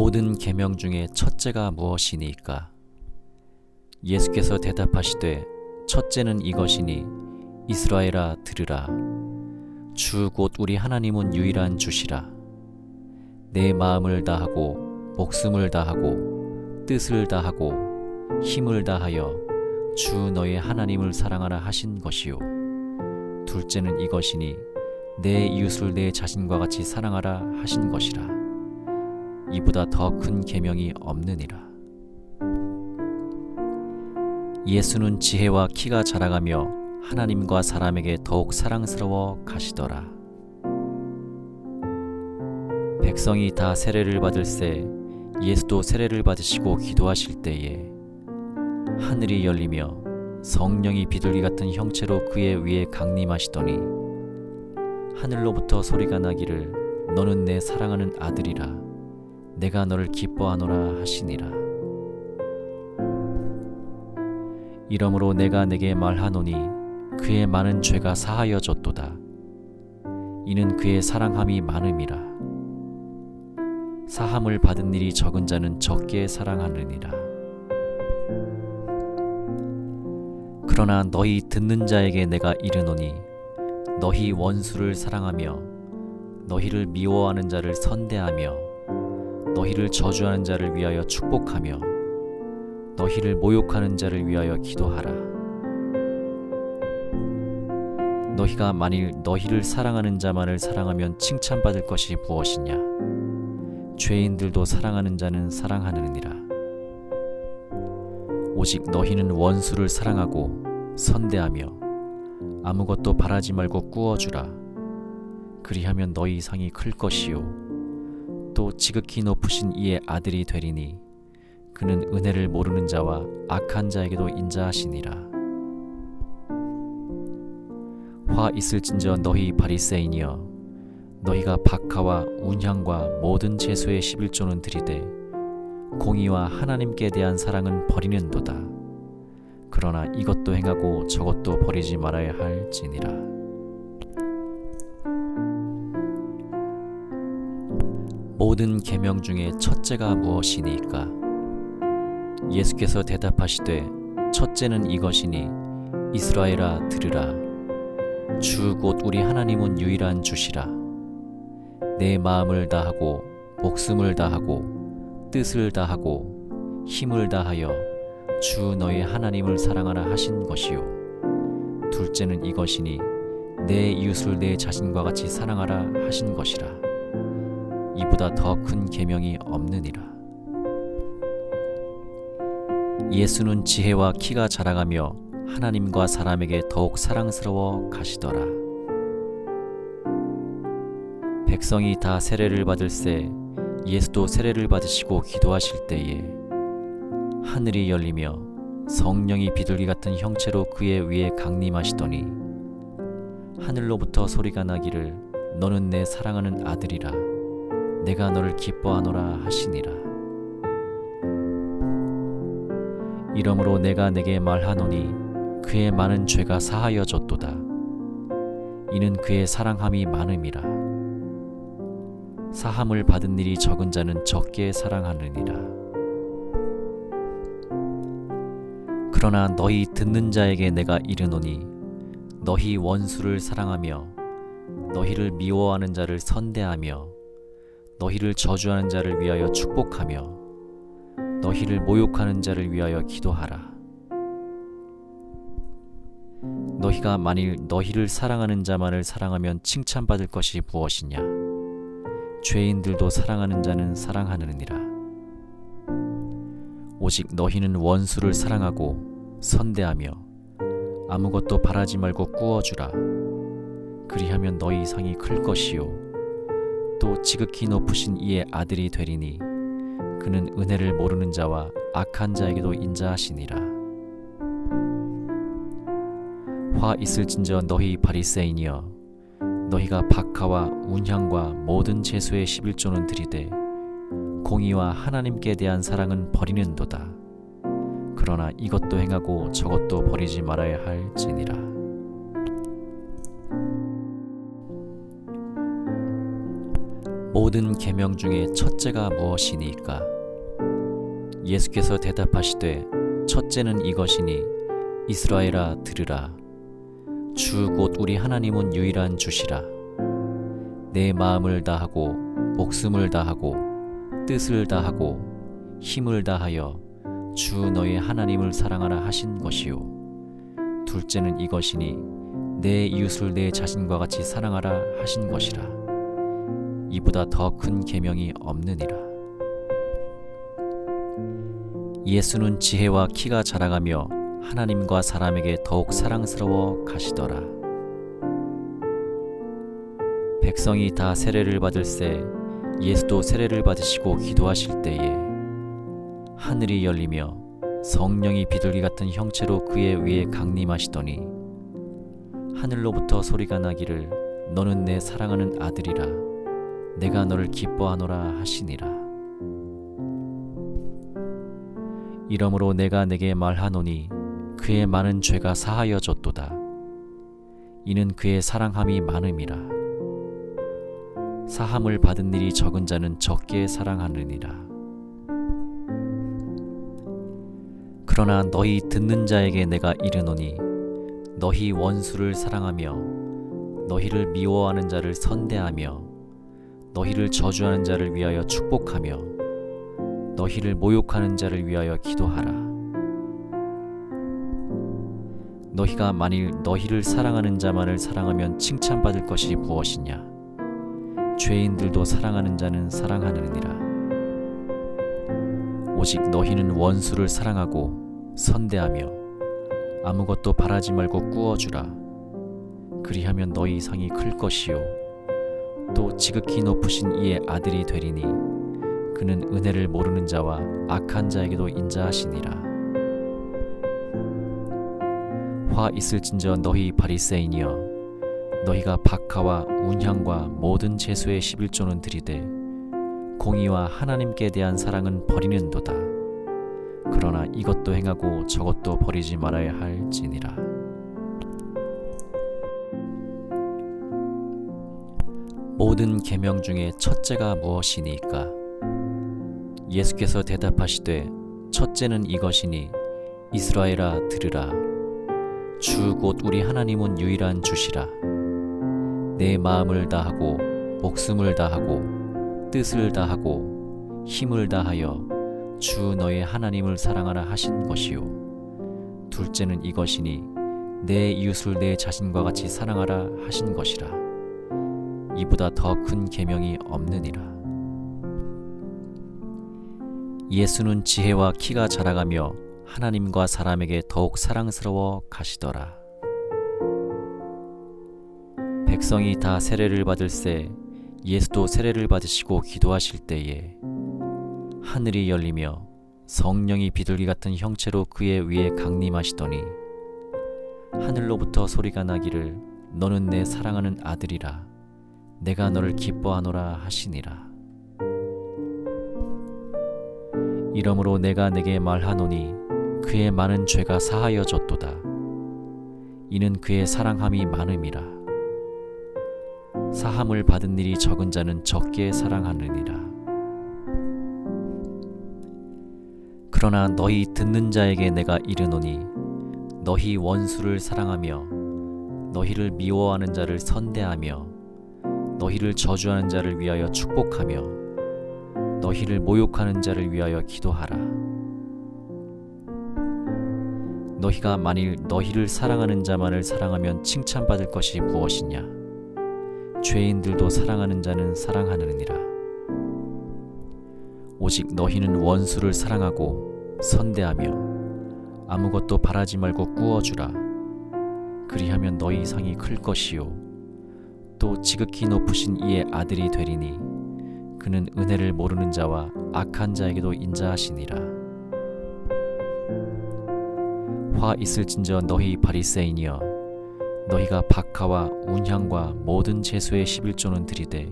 모든 계명 중에 첫째가 무엇이니까? 예수께서 대답하시되 첫째는 이것이니 이스라엘아 들으라. 주 곧 우리 하나님은 유일한 주시라. 내 마음을 다하고 목숨을 다하고 뜻을 다하고 힘을 다하여 주 너의 하나님을 사랑하라 하신 것이요. 둘째는 이것이니 내 이웃을 내 자신과 같이 사랑하라 하신 것이라. 이보다 더 큰 계명이 없느니라. 예수는 지혜와 키가 자라가며 하나님과 사람에게 더욱 사랑스러워 가시더라. 백성이 다 세례를 받을새 예수도 세례를 받으시고 기도하실 때에 하늘이 열리며 성령이 비둘기 같은 형체로 그의 위에 강림하시더니 하늘로부터 소리가 나기를 너는 내 사랑하는 아들이라. 내가 너를 기뻐하노라 하시니라. 이러므로 내가 내게 말하노니 그의 많은 죄가 사하여졌도다. 이는 그의 사랑함이 많음이라. 사함을 받은 일이 적은 자는 적게 사랑하느니라. 그러나 너희 듣는 자에게 내가 이르노니 너희 원수를 사랑하며 너희를 미워하는 자를 선대하며 너희를 저주하는 자를 위하여 축복하며 너희를 모욕하는 자를 위하여 기도하라. 너희가 만일 너희를 사랑하는 자만을 사랑하면 칭찬받을 것이 무엇이냐? 죄인들도 사랑하는 자는 사랑하느니라. 오직 너희는 원수를 사랑하고 선대하며 아무것도 바라지 말고 꾸어주라. 그리하면 너희 상이 클 것이요 또 지극히 높으신 이의 아들이 되리니 그는 은혜를 모르는 자와 악한 자에게도 인자하시니라. 화 있을진저 너희 바리새인이여, 너희가 박하와 운향과 모든 제수의 11조는 드리되 공의와 하나님께 대한 사랑은 버리는도다. 그러나 이것도 행하고 저것도 버리지 말아야 할지니라. 모든 계명 중에 첫째가 무엇이니까? 예수께서 대답하시되 첫째는 이것이니 이스라엘아 들으라. 주 곧 우리 하나님은 유일한 주시라. 내 마음을 다하고 목숨을 다하고 뜻을 다하고 힘을 다하여 주 너의 하나님을 사랑하라 하신 것이요. 둘째는 이것이니 내 이웃을 내 자신과 같이 사랑하라 하신 것이라. 이보다 더 큰 계명이 없느니라. 예수는 지혜와 키가 자라가며 하나님과 사람에게 더욱 사랑스러워 가시더라. 백성이 다 세례를 받을새 예수도 세례를 받으시고 기도하실 때에 하늘이 열리며 성령이 비둘기 같은 형체로 그의 위에 강림하시더니 하늘로부터 소리가 나기를 너는 내 사랑하는 아들이라. 내가 너를 기뻐하노라 하시니라. 이러므로 내가 내게 말하노니 그의 많은 죄가 사하여졌도다. 이는 그의 사랑함이 많음이라. 사함을 받은 일이 적은 자는 적게 사랑하느니라. 그러나 너희 듣는 자에게 내가 이르노니 너희 원수를 사랑하며 너희를 미워하는 자를 선대하며 너희를 저주하는 자를 위하여 축복하며 너희를 모욕하는 자를 위하여 기도하라. 너희가 만일 너희를 사랑하는 자만을 사랑하면 칭찬받을 것이 무엇이냐? 죄인들도 사랑하는 자는 사랑하느니라. 오직 너희는 원수를 사랑하고 선대하며 아무것도 바라지 말고 꾸어주라. 그리하면 너희 상이 클 것이요 또 지극히 높으신 이의 아들이 되리니 그는 은혜를 모르는 자와 악한 자에게도 인자하시니라. 화 있을진저 너희 바리새인이여, 너희가 박하와 운향과 모든 제수의 11조는 드리되 공의와 하나님께 대한 사랑은 버리는도다. 그러나 이것도 행하고 저것도 버리지 말아야 할지니라. 모든 모든 계명 중에 첫째가 무엇이니까? 예수께서 대답하시되 첫째는 이것이니 이스라엘아 들으라. 주 곧 우리 하나님은 유일한 주시라. 내 마음을 다하고 목숨을 다하고 뜻을 다하고 힘을 다하여 주 너의 하나님을 사랑하라 하신 것이요. 둘째는 이것이니 내 이웃을 내 자신과 같이 사랑하라 하신 것이라. 이보다 더 큰 계명이 없느니라. 예수는 지혜와 키가 자라가며 하나님과 사람에게 더욱 사랑스러워 가시더라. 백성이 다 세례를 받을새 예수도 세례를 받으시고 기도하실 때에 하늘이 열리며 성령이 비둘기 같은 형체로 그의 위에 강림하시더니 하늘로부터 소리가 나기를 너는 내 사랑하는 아들이라 내가 너를 기뻐하노라 하시니라. 이러므로 내가 내게 말하노니 그의 많은 죄가 사하여졌도다. 이는 그의 사랑함이 많음이라. 사함을 받은 일이 적은 자는 적게 사랑하느니라. 그러나 너희 듣는 자에게 내가 이르노니 너희 원수를 사랑하며 너희를 미워하는 자를 선대하며 너희를 저주하는 자를 위하여 축복하며 너희를 모욕하는 자를 위하여 기도하라. 너희가 만일 너희를 사랑하는 자만을 사랑하면 칭찬받을 것이 무엇이냐? 죄인들도 사랑하는 자는 사랑하느니라. 오직 너희는 원수를 사랑하고 선대하며 아무것도 바라지 말고 꾸어주라. 그리하면 너희 상이 클 것이요 또 지극히 높으신 이의 아들이 되리니 그는 은혜를 모르는 자와 악한 자에게도 인자하시니라. 화 있을진저 너희 바리새인이여 너희가 박하와 운향과 모든 제수의 11조는 드리되 공의와 하나님께 대한 사랑은 버리는도다. 그러나 이것도 행하고 저것도 버리지 말아야 할지니라. 모든 계명 중에 첫째가 무엇이니까? 예수께서 대답하시되 첫째는 이것이니 이스라엘아 들으라. 주 곧 우리 하나님은 유일한 주시라. 내 마음을 다하고 목숨을 다하고 뜻을 다하고 힘을 다하여 주 너의 하나님을 사랑하라 하신 것이요. 둘째는 이것이니 내 이웃을 내 자신과 같이 사랑하라 하신 것이라. 이보다 더 큰 계명이 없느니라. 예수는 지혜와 키가 자라가며 하나님과 사람에게 더욱 사랑스러워 가시더라. 백성이 다 세례를 받을새 예수도 세례를 받으시고 기도하실 때에 하늘이 열리며 성령이 비둘기 같은 형체로 그의 위에 강림하시더니 하늘로부터 소리가 나기를 너는 내 사랑하는 아들이라 내가 너를 기뻐하노라 하시니라. 이러므로 내가 내게 말하노니 그의 많은 죄가 사하여졌도다. 이는 그의 사랑함이 많음이라. 사함을 받은 일이 적은 자는 적게 사랑하느니라. 그러나 너희 듣는 자에게 내가 이르노니 너희 원수를 사랑하며 너희를 미워하는 자를 선대하며 너희를 저주하는 자를 위하여 축복하며 너희를 모욕하는 자를 위하여 기도하라. 너희가 만일 너희를 사랑하는 자만을 사랑하면 칭찬받을 것이 무엇이냐? 죄인들도 사랑하는 자는 사랑하느니라. 오직 너희는 원수를 사랑하고 선대하며 아무것도 바라지 말고 꾸어주라. 그리하면 너희 상이 클 것이요 또 지극히 높으신 이의 아들이 되리니 그는 은혜를 모르는 자와 악한 자에게도 인자하시니라. 화 있을진저 너희 바리새인이여 너희가 박하와 운향과 모든 제수의 11조는 드리되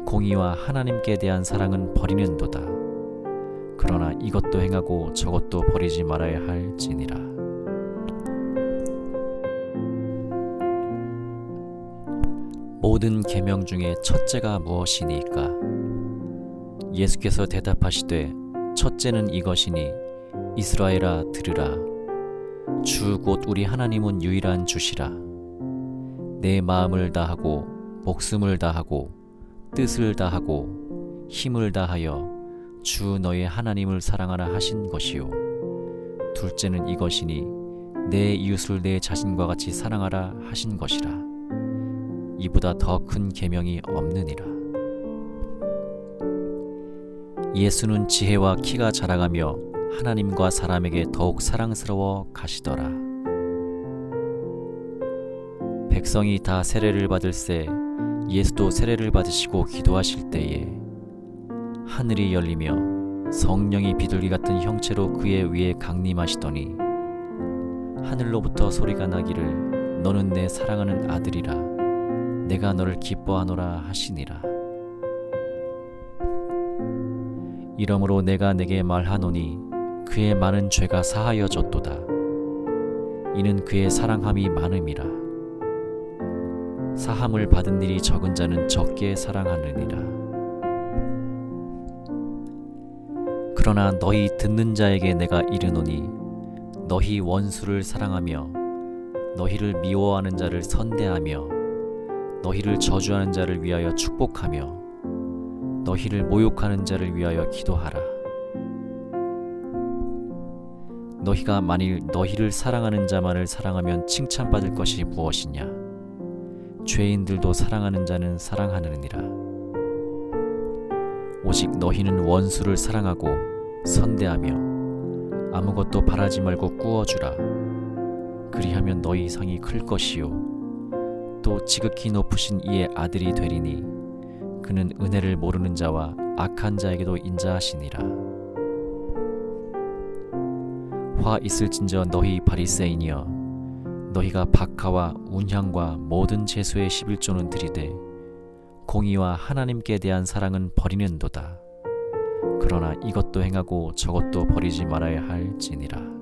공의와 하나님께 대한 사랑은 버리는도다. 그러나 이것도 행하고 저것도 버리지 말아야 할지니라. 모든 계명 중에 첫째가 무엇이니까? 예수께서 대답하시되 첫째는 이것이니 이스라엘아 들으라. 주 곧 우리 하나님은 유일한 주시라. 내 마음을 다하고 목숨을 다하고 뜻을 다하고 힘을 다하여 주 너의 하나님을 사랑하라 하신 것이요. 둘째는 이것이니 내 이웃을 내 자신과 같이 사랑하라 하신 것이라. 이보다 더 큰 계명이 없느니라. 예수는 지혜와 키가 자라가며 하나님과 사람에게 더욱 사랑스러워 가시더라. 백성이 다 세례를 받을새 예수도 세례를 받으시고 기도하실 때에 하늘이 열리며 성령이 비둘기 같은 형체로 그의 위에 강림하시더니 하늘로부터 소리가 나기를 너는 내 사랑하는 아들이라. 내가 너를 기뻐하노라 하시니라. 이러므로 내가 내게 말하노니 그의 많은 죄가 사하여졌도다. 이는 그의 사랑함이 많음이라. 사함을 받은 일이 적은 자는 적게 사랑하느니라. 그러나 너희 듣는 자에게 내가 이르노니 너희 원수를 사랑하며 너희를 미워하는 자를 선대하며 너희를 저주하는 자를 위하여 축복하며 너희를 모욕하는 자를 위하여 기도하라. 너희가 만일 너희를 사랑하는 자만을 사랑하면 칭찬받을 것이 무엇이냐? 죄인들도 사랑하는 자는 사랑하느니라. 오직 너희는 원수를 사랑하고 선대하며 아무것도 바라지 말고 꾸어주라. 그리하면 너희 상이 클 것이요 또 지극히 높으신 이의 아들이 되리니 그는 은혜를 모르는 자와 악한 자에게도 인자하시니라. 화 있을진저 너희 바리새인이여, 너희가 박하와 운향과 모든 제수의 11조는 드리되 공의와 하나님께 대한 사랑은 버리는도다. 그러나 이것도 행하고 저것도 버리지 말아야 할지니라.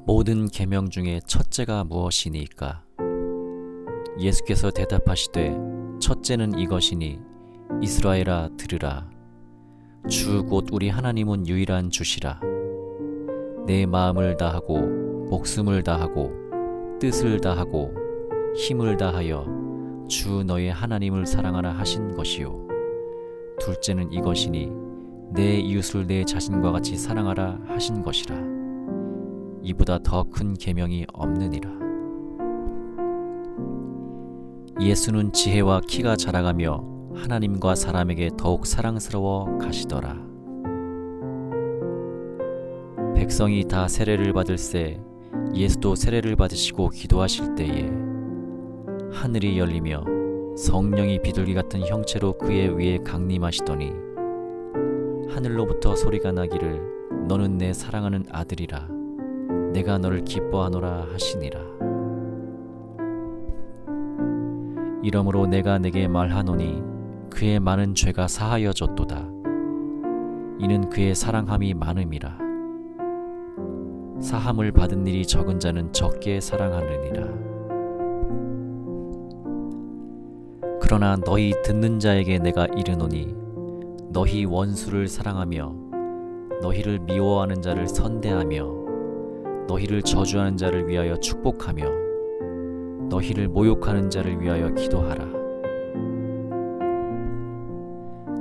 모든 계명 중에 첫째가 무엇이니까? 예수께서 대답하시되 첫째는 이것이니 이스라엘아 들으라. 주 곧 우리 하나님은 유일한 주시라. 내 마음을 다하고 목숨을 다하고 뜻을 다하고 힘을 다하여 주 너의 하나님을 사랑하라 하신 것이요. 둘째는 이것이니 내 이웃을 내 자신과 같이 사랑하라 하신 것이라. 이보다 더 큰 계명이 없느니라. 예수는 지혜와 키가 자라가며 하나님과 사람에게 더욱 사랑스러워 가시더라. 백성이 다 세례를 받을새 예수도 세례를 받으시고 기도하실 때에 하늘이 열리며 성령이 비둘기 같은 형체로 그의 위에 강림하시더니 하늘로부터 소리가 나기를 너는 내 사랑하는 아들이라. 내가 너를 기뻐하노라 하시니라. 이러므로 내가 내게 말하노니 그의 많은 죄가 사하여졌도다. 이는 그의 사랑함이 많음이라. 사함을 받은 일이 적은 자는 적게 사랑하느니라. 그러나 너희 듣는 자에게 내가 이르노니 너희 원수를 사랑하며 너희를 미워하는 자를 선대하며 너희를 저주하는 자를 위하여 축복하며 너희를 모욕하는 자를 위하여 기도하라.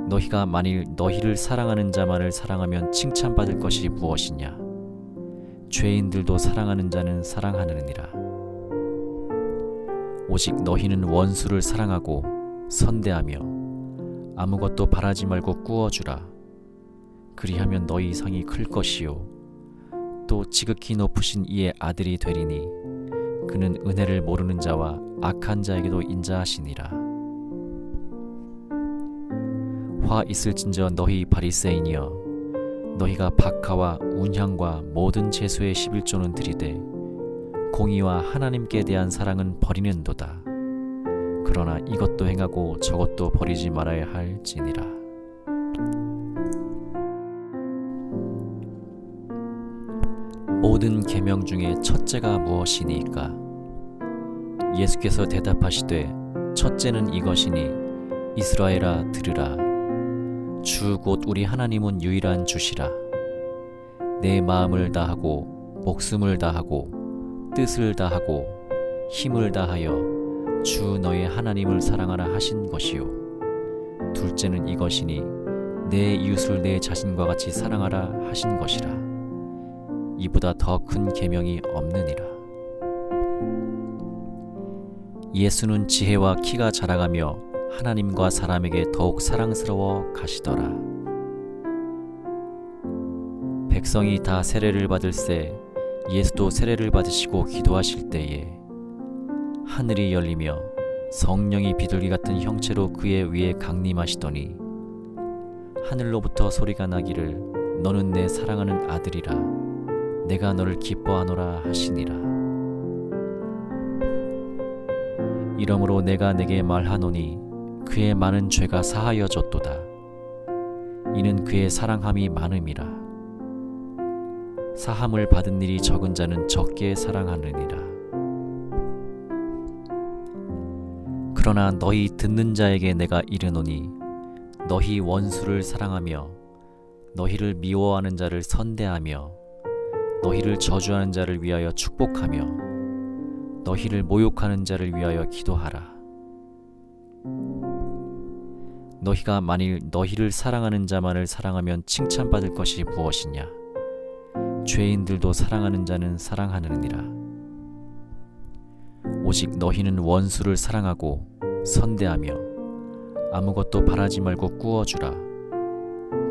너희가 만일 너희를 사랑하는 자만을 사랑하면 칭찬받을 것이 무엇이냐? 죄인들도 사랑하는 자는 사랑하느니라. 오직 너희는 원수를 사랑하고 선대하며 아무것도 바라지 말고 꾸어주라. 그리하면 너희 상이 클 것이요 또 지극히 높으신 이의 아들이 되리니 그는 은혜를 모르는 자와 악한 자에게도 인자하시니라. 화 있을진저 너희 바리새인이여, 너희가 박하와 운향과 모든 제수의 11조는 드리되 공의와 하나님께 대한 사랑은 버리는도다. 그러나 이것도 행하고 저것도 버리지 말아야 할지니라. 모든 모든 계명 중에 첫째가 무엇이니까? 예수께서 대답하시되 첫째는 이것이니 이스라엘아 들으라. 주 곧 우리 하나님은 유일한 주시라. 내 마음을 다하고 목숨을 다하고 뜻을 다하고 힘을 다하여 주 너의 하나님을 사랑하라 하신 것이요. 둘째는 이것이니 내 이웃을 내 자신과 같이 사랑하라 하신 것이라. 이보다 더 큰 계명이 없느니라. 예수는 지혜와 키가 자라가며 하나님과 사람에게 더욱 사랑스러워 가시더라. 백성이 다 세례를 받을새 예수도 세례를 받으시고 기도하실 때에 하늘이 열리며 성령이 비둘기 같은 형체로 그의 위에 강림하시더니 하늘로부터 소리가 나기를 너는 내 사랑하는 아들이라. 내가 너를 기뻐하노라 하시니라. 이러므로 내가 내게 말하노니 그의 많은 죄가 사하여졌도다. 이는 그의 사랑함이 많음이라. 사함을 받은 일이 적은 자는 적게 사랑하느니라. 그러나 너희 듣는 자에게 내가 이르노니 너희 원수를 사랑하며 너희를 미워하는 자를 선대하며 너희를 저주하는 자를 위하여 축복하며 너희를 모욕하는 자를 위하여 기도하라. 너희가 만일 너희를 사랑하는 자만을 사랑하면 칭찬받을 것이 무엇이냐? 죄인들도 사랑하는 자는 사랑하느니라. 오직 너희는 원수를 사랑하고 선대하며 아무것도 바라지 말고 꾸어주라.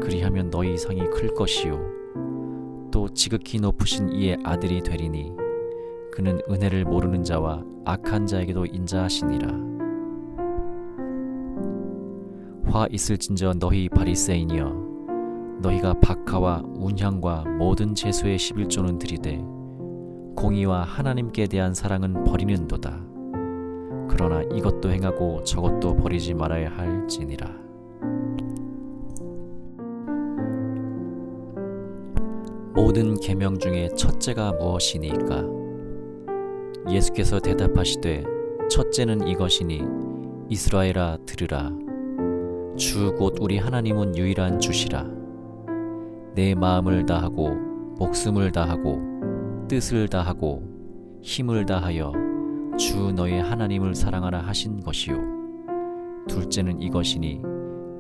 그리하면 너희 상이 클 것이요 또 지극히 높으신 이의 아들이 되리니 그는 은혜를 모르는 자와 악한 자에게도 인자하시니라. 화 있을진저 너희 바리새인이여, 너희가 박하와 운향과 모든 제수의 11조는 드리되 공의와 하나님께 대한 사랑은 버리는도다. 그러나 이것도 행하고 저것도 버리지 말아야 할지니라. 모든 계명 중에 첫째가 무엇이니까? 예수께서 대답하시되 첫째는 이것이니 이스라엘아 들으라. 주 곧 우리 하나님은 유일한 주시라. 내 마음을 다하고 목숨을 다하고 뜻을 다하고 힘을 다하여 주 너의 하나님을 사랑하라 하신 것이요. 둘째는 이것이니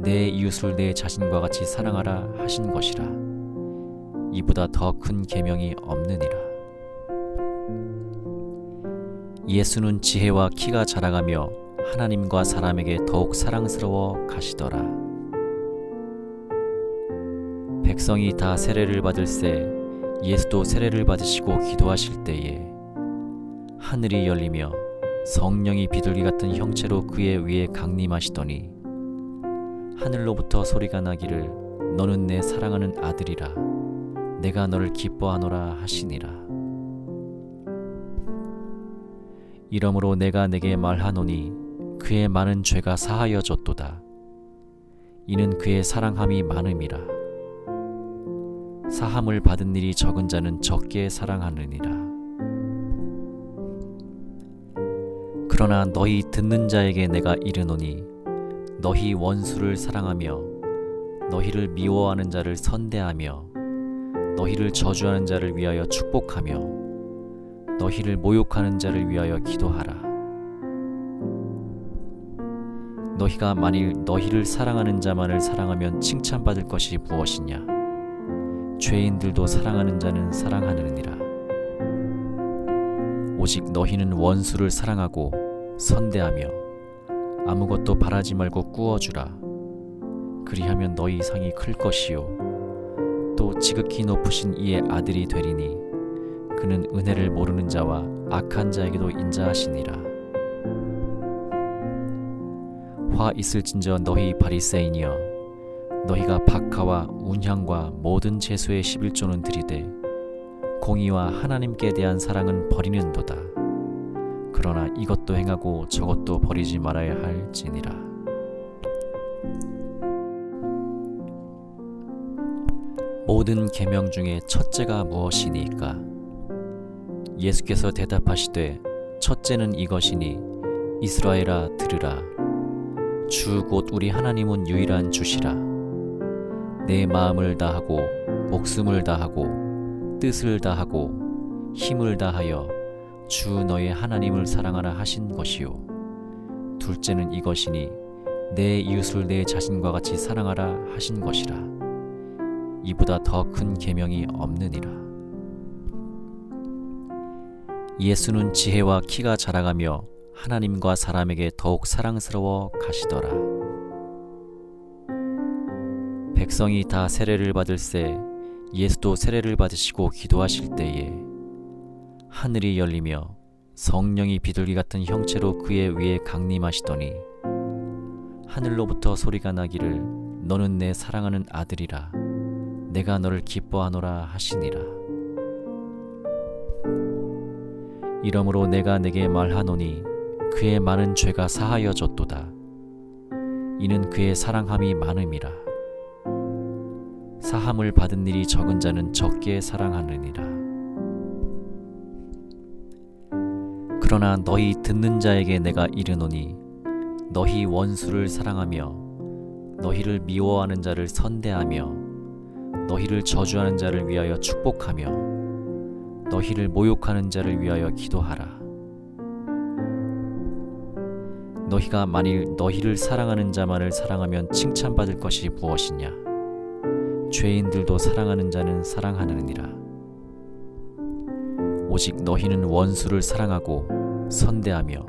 내 이웃을 내 자신과 같이 사랑하라 하신 것이라. 이보다 더 큰 계명이 없느니라. 예수는 지혜와 키가 자라가며 하나님과 사람에게 더욱 사랑스러워 가시더라. 백성이 다 세례를 받을새 예수도 세례를 받으시고 기도하실 때에 하늘이 열리며 성령이 비둘기 같은 형체로 그의 위에 강림하시더니 하늘로부터 소리가 나기를 너는 내 사랑하는 아들이라. 내가 너를 기뻐하노라 하시니라. 이러므로 내가 내게 말하노니 그의 많은 죄가 사하여졌도다. 이는 그의 사랑함이 많음이라. 사함을 받은 일이 적은 자는 적게 사랑하느니라. 그러나 너희 듣는 자에게 내가 이르노니 너희 원수를 사랑하며 너희를 미워하는 자를 선대하며 너희를 저주하는 자를 위하여 축복하며 너희를 모욕하는 자를 위하여 기도하라. 너희가 만일 너희를 사랑하는 자만을 사랑하면 칭찬받을 것이 무엇이냐? 죄인들도 사랑하는 자는 사랑하느니라. 오직 너희는 원수를 사랑하고 선대하며 아무것도 바라지 말고 꾸어주라. 그리하면 너희 상이 클 것이요 또 지극히 높으신 이의 아들이 되리니 그는 은혜를 모르는 자와 악한 자에게도 인자하시니라. 화 있을진저 너희 바리새인이여, 너희가 박하와 운향과 모든 제수의 11조는 드리되 공의와 하나님께 대한 사랑은 버리는도다. 그러나 이것도 행하고 저것도 버리지 말아야 할지니라. 모든 계명 중에 첫째가 무엇이니까? 예수께서 대답하시되 첫째는 이것이니 이스라엘아 들으라. 주 곧 우리 하나님은 유일한 주시라. 내 마음을 다하고 목숨을 다하고 뜻을 다하고 힘을 다하여 주 너의 하나님을 사랑하라 하신 것이요. 둘째는 이것이니 내 이웃을 내 자신과 같이 사랑하라 하신 것이라. 이보다 더 큰 계명이 없느니라. 예수는 지혜와 키가 자라가며 하나님과 사람에게 더욱 사랑스러워 가시더라. 백성이 다 세례를 받을새 예수도 세례를 받으시고 기도하실 때에 하늘이 열리며 성령이 비둘기 같은 형체로 그의 위에 강림하시더니 하늘로부터 소리가 나기를 너는 내 사랑하는 아들이라. 내가 너를 기뻐하노라 하시니라. 이러므로 내가 내게 말하노니 그의 많은 죄가 사하여졌도다. 이는 그의 사랑함이 많음이라. 사함을 받은 일이 적은 자는 적게 사랑하느니라. 그러나 너희 듣는 자에게 내가 이르노니 너희 원수를 사랑하며 너희를 미워하는 자를 선대하며 너희를 저주하는 자를 위하여 축복하며 너희를 모욕하는 자를 위하여 기도하라. 너희가 만일 너희를 사랑하는 자만을 사랑하면 칭찬받을 것이 무엇이냐? 죄인들도 사랑하는 자는 사랑하느니라. 오직 너희는 원수를 사랑하고 선대하며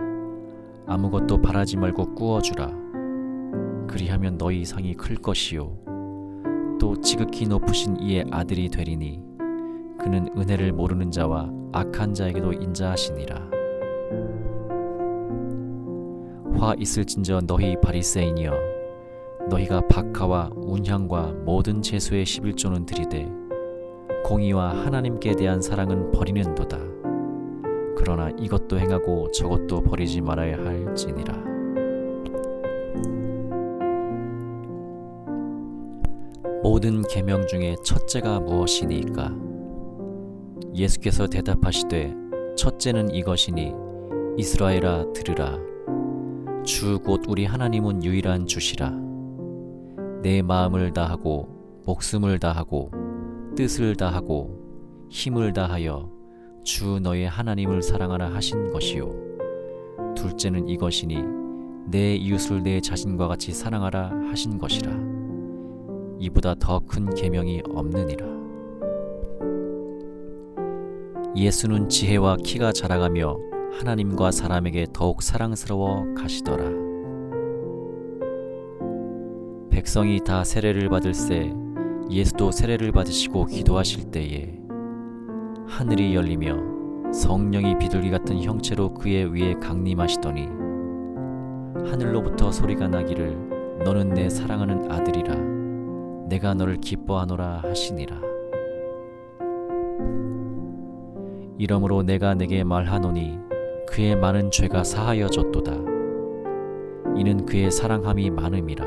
아무것도 바라지 말고 꾸어주라. 그리하면 너희 상이 클 것이요 또 지극히 높으신 이의 아들이 되리니 그는 은혜를 모르는 자와 악한 자에게도 인자하시니라. 화 있을진저 너희 바리새인이여, 너희가 박하와 운향과 모든 제수의 11조는 들이되 공의와 하나님께 대한 사랑은 버리는도다. 그러나 이것도 행하고 저것도 버리지 말아야 할지니라. 모든 계명 중에 첫째가 무엇이니까? 예수께서 대답하시되 첫째는 이것이니 이스라엘아 들으라. 주 곧 우리 하나님은 유일한 주시라. 내 마음을 다하고 목숨을 다하고 뜻을 다하고 힘을 다하여 주 너의 하나님을 사랑하라 하신 것이요. 둘째는 이것이니 내 이웃을 내 자신과 같이 사랑하라 하신 것이라. 이보다 더 큰 계명이 없느니라. 예수는 지혜와 키가 자라가며 하나님과 사람에게 더욱 사랑스러워 가시더라. 백성이 다 세례를 받을새 예수도 세례를 받으시고 기도하실 때에 하늘이 열리며 성령이 비둘기 같은 형체로 그의 위에 강림하시더니 하늘로부터 소리가 나기를 너는 내 사랑하는 아들이라. 내가 너를 기뻐하노라 하시니라. 이러므로 내가 내게 말하노니 그의 많은 죄가 사하여졌도다. 이는 그의 사랑함이 많음이라.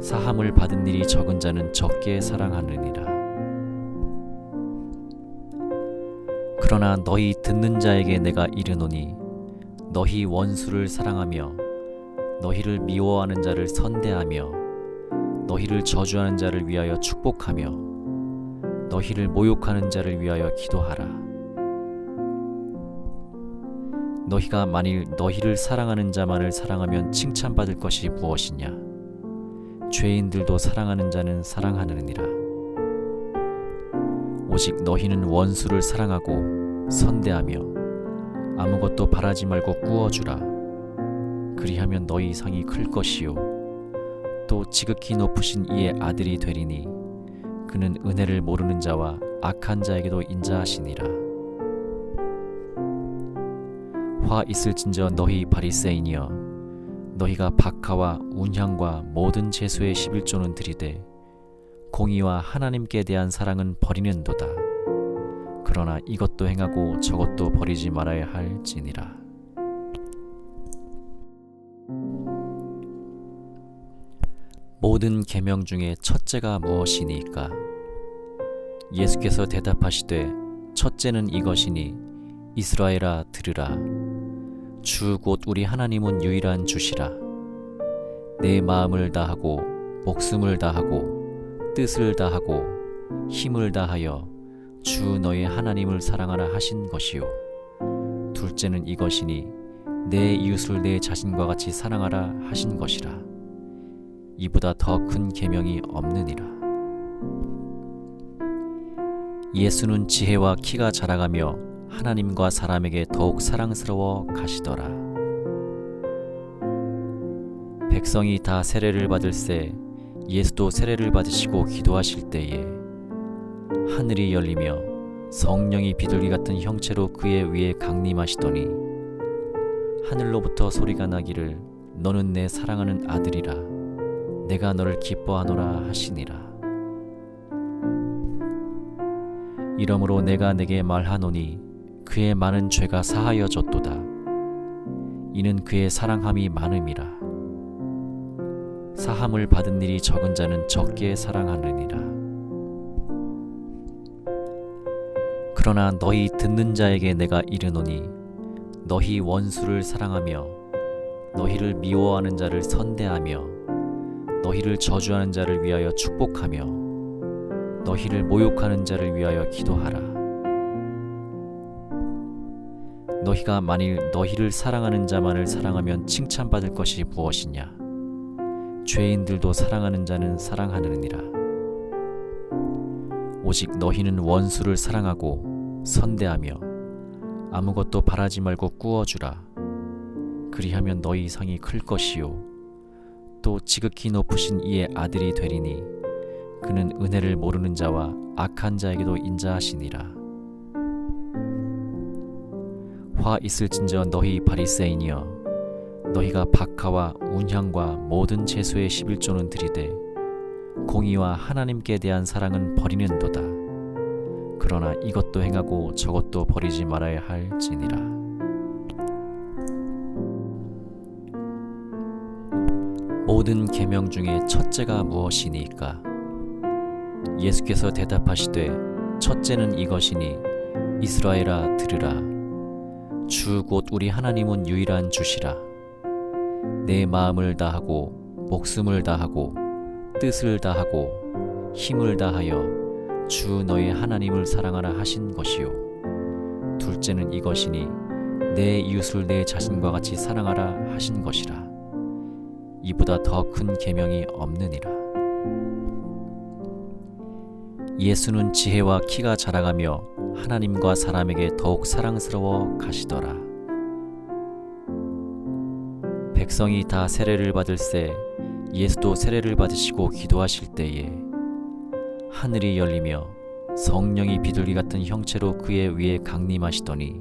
사함을 받은 일이 적은 자는 적게 사랑하느니라. 그러나 너희 듣는 자에게 내가 이르노니 너희 원수를 사랑하며 너희를 미워하는 자를 선대하며 너희를 저주하는 자를 위하여 축복하며 너희를 모욕하는 자를 위하여 기도하라. 너희가 만일 너희를 사랑하는 자만을 사랑하면 칭찬받을 것이 무엇이냐? 죄인들도 사랑하는 자는 사랑하느니라. 오직 너희는 원수를 사랑하고 선대하며 아무것도 바라지 말고 꾸어주라. 그리하면 너희 상이 클 것이요 또 지극히 높으신 이의 아들이 되리니 그는 은혜를 모르는 자와 악한 자에게도 인자하시니라. 화 있을진저 너희 바리새인이여, 너희가 박하와 운향과 모든 제수의 11조는 들이되 공의와 하나님께 대한 사랑은 버리는도다. 그러나 이것도 행하고 저것도 버리지 말아야 할지니라. 모든 계명 중에 첫째가 무엇이니까? 예수께서 대답하시되 첫째는 이것이니 이스라엘아 들으라. 주 곧 우리 하나님은 유일한 주시라. 내 마음을 다하고 목숨을 다하고 뜻을 다하고 힘을 다하여 주 너의 하나님을 사랑하라 하신 것이요. 둘째는 이것이니 내 이웃을 내 자신과 같이 사랑하라 하신 것이라. 이보다 더 큰 계명이 없느니라. 예수는 지혜와 키가 자라가며 하나님과 사람에게 더욱 사랑스러워 가시더라. 백성이 다 세례를 받을새 예수도 세례를 받으시고 기도하실 때에 하늘이 열리며 성령이 비둘기 같은 형체로 그의 위에 강림하시더니 하늘로부터 소리가 나기를 너는 내 사랑하는 아들이라 내가 너를 기뻐하노라 하시니라. 이러므로 내가 내게 말하노니 그의 많은 죄가 사하여졌도다. 이는 그의 사랑함이 많음이라. 사함을 받은 일이 적은 자는 적게 사랑하느니라. 그러나 너희 듣는 자에게 내가 이르노니 너희 원수를 사랑하며 너희를 미워하는 자를 선대하며 너희를 저주하는 자를 위하여 축복하며 너희를 모욕하는 자를 위하여 기도하라. 너희가 만일 너희를 사랑하는 자만을 사랑하면 칭찬받을 것이 무엇이냐? 죄인들도 사랑하는 자는 사랑하느니라. 오직 너희는 원수를 사랑하고 선대하며 아무것도 바라지 말고 꾸어주라. 그리하면 너희 상이 클 것이요 또 지극히 높으신 이의 아들이 되리니 그는 은혜를 모르는 자와 악한 자에게도 인자하시니라. 화 있을진저 너희 바리새인이여 너희가 박하와 운향과 모든 제수의 11조는 들이되 공의와 하나님께 대한 사랑은 버리는도다. 그러나 이것도 행하고 저것도 버리지 말아야 할지니라. 모든 계명 중에 첫째가 무엇이니까? 예수께서 대답하시되 첫째는 이것이니 이스라엘아 들으라. 주 곧 우리 하나님은 유일한 주시라. 내 마음을 다하고 목숨을 다하고 뜻을 다하고 힘을 다하여 주 너의 하나님을 사랑하라 하신 것이요. 둘째는 이것이니 내 이웃을 내 자신과 같이 사랑하라 하신 것이라. 이보다 더 큰 계명이 없느니라. 예수는 지혜와 키가 자라가며 하나님과 사람에게 더욱 사랑스러워 가시더라. 백성이 다 세례를 받을새 예수도 세례를 받으시고 기도하실 때에 하늘이 열리며 성령이 비둘기 같은 형체로 그의 위에 강림하시더니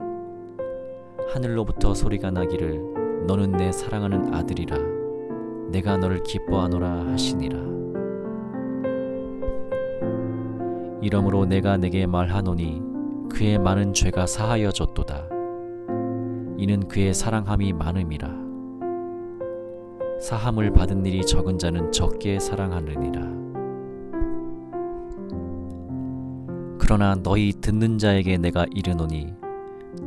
하늘로부터 소리가 나기를 너는 내 사랑하는 아들이라 내가 너를 기뻐하노라 하시니라. 이러므로 내가 내게 말하노니 그의 많은 죄가 사하여졌도다. 이는 그의 사랑함이 많음이라. 사함을 받은 일이 적은 자는 적게 사랑하느니라. 그러나 너희 듣는 자에게 내가 이르노니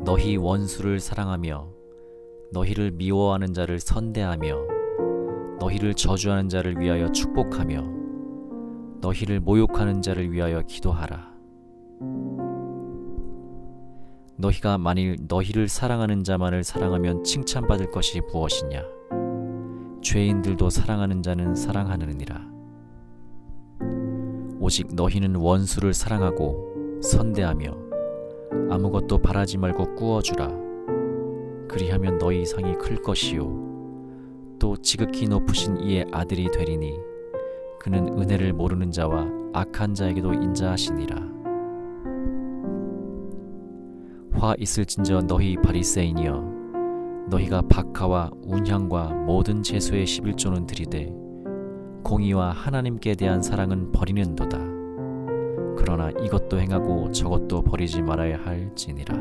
너희 원수를 사랑하며 너희를 미워하는 자를 선대하며 너희를 저주하는 자를 위하여 축복하며 너희를 모욕하는 자를 위하여 기도하라. 너희가 만일 너희를 사랑하는 자만을 사랑하면 칭찬받을 것이 무엇이냐? 죄인들도 사랑하는 자는 사랑하느니라. 오직 너희는 원수를 사랑하고 선대하며 아무것도 바라지 말고 꾸어주라. 그리하면 너희 상이 클 것이요 또 지극히 높으신 이의 아들이 되리니 그는 은혜를 모르는 자와 악한 자에게도 인자하시니라. 화 있을진저 너희 바리새인이여 너희가 박하와 운향과 모든 제수의 11조는 들이되 공의와 하나님께 대한 사랑은 버리는도다. 그러나 이것도 행하고 저것도 버리지 말아야 할지니라.